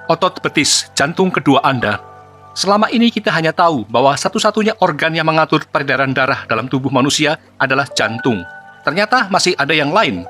Otot betis, jantung kedua Anda. Selama ini kita hanya tahu bahwa satu-satunya organ yang mengatur peredaran darah dalam tubuh manusia adalah jantung. Ternyata masih ada yang lain.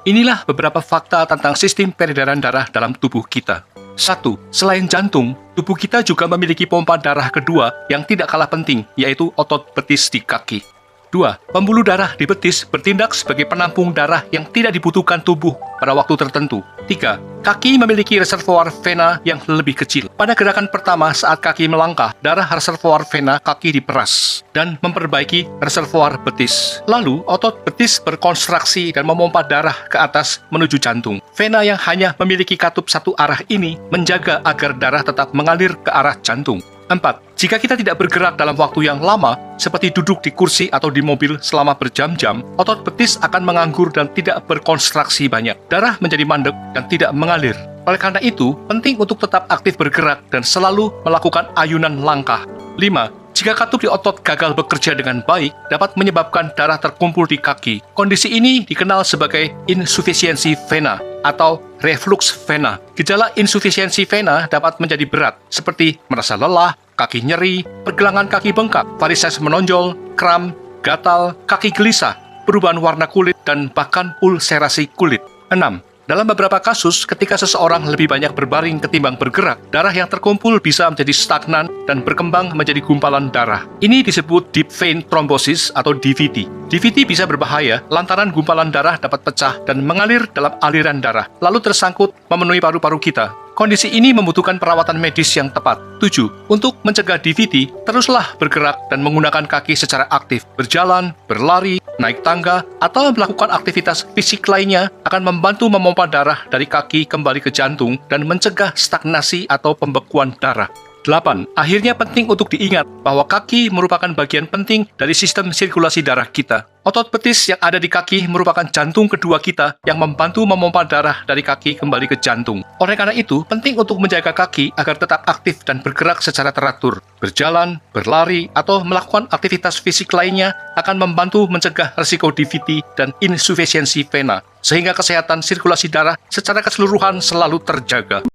Inilah beberapa fakta tentang sistem peredaran darah dalam tubuh kita. 1. Selain jantung, tubuh kita juga memiliki pompa darah kedua yang tidak kalah penting, yaitu otot betis di kaki. 2. Pembuluh darah di betis bertindak sebagai penampung darah yang tidak dibutuhkan tubuh pada waktu tertentu. 3. Kaki memiliki reservoir vena yang lebih kecil. Pada gerakan pertama saat kaki melangkah, darah reservoir vena kaki diperas dan memperbaiki reservoir betis. Lalu, otot betis berkontraksi dan memompa darah ke atas menuju jantung. Vena yang hanya memiliki katup satu arah ini menjaga agar darah tetap mengalir ke arah jantung. 4. Jika kita tidak bergerak dalam waktu yang lama, seperti duduk di kursi atau di mobil selama berjam-jam, otot betis akan menganggur dan tidak berkontraksi banyak. Darah menjadi mandek dan tidak mengalir. Oleh karena itu, penting untuk tetap aktif bergerak dan selalu melakukan ayunan langkah. 5. Jika katup di otot gagal bekerja dengan baik, dapat menyebabkan darah terkumpul di kaki. Kondisi ini dikenal sebagai insufisiensi vena atau reflux vena. Gejala insufisiensi vena dapat menjadi berat, seperti merasa lelah, kaki nyeri, pergelangan kaki bengkak, varises menonjol, kram, gatal, kaki gelisah, perubahan warna kulit, dan bahkan ulserasi kulit. 6. Dalam beberapa kasus, ketika seseorang lebih banyak berbaring ketimbang bergerak, darah yang terkumpul bisa menjadi stagnan dan berkembang menjadi gumpalan darah. Ini disebut deep vein thrombosis atau DVT. DVT bisa berbahaya lantaran gumpalan darah dapat pecah dan mengalir dalam aliran darah, lalu tersangkut memenuhi paru-paru kita. Kondisi ini membutuhkan perawatan medis yang tepat. 7. Untuk mencegah DVT, teruslah bergerak dan menggunakan kaki secara aktif. Berjalan, berlari, naik tangga, atau melakukan aktivitas fisik lainnya akan membantu memompa darah dari kaki kembali ke jantung dan mencegah stagnasi atau pembekuan darah. 8. Akhirnya penting untuk diingat bahwa kaki merupakan bagian penting dari sistem sirkulasi darah kita. Otot betis yang ada di kaki merupakan jantung kedua kita yang membantu memompa darah dari kaki kembali ke jantung. Oleh karena itu, penting untuk menjaga kaki agar tetap aktif dan bergerak secara teratur. Berjalan, berlari, atau melakukan aktivitas fisik lainnya akan membantu mencegah risiko DVT dan insufisiensi vena, sehingga kesehatan sirkulasi darah secara keseluruhan selalu terjaga.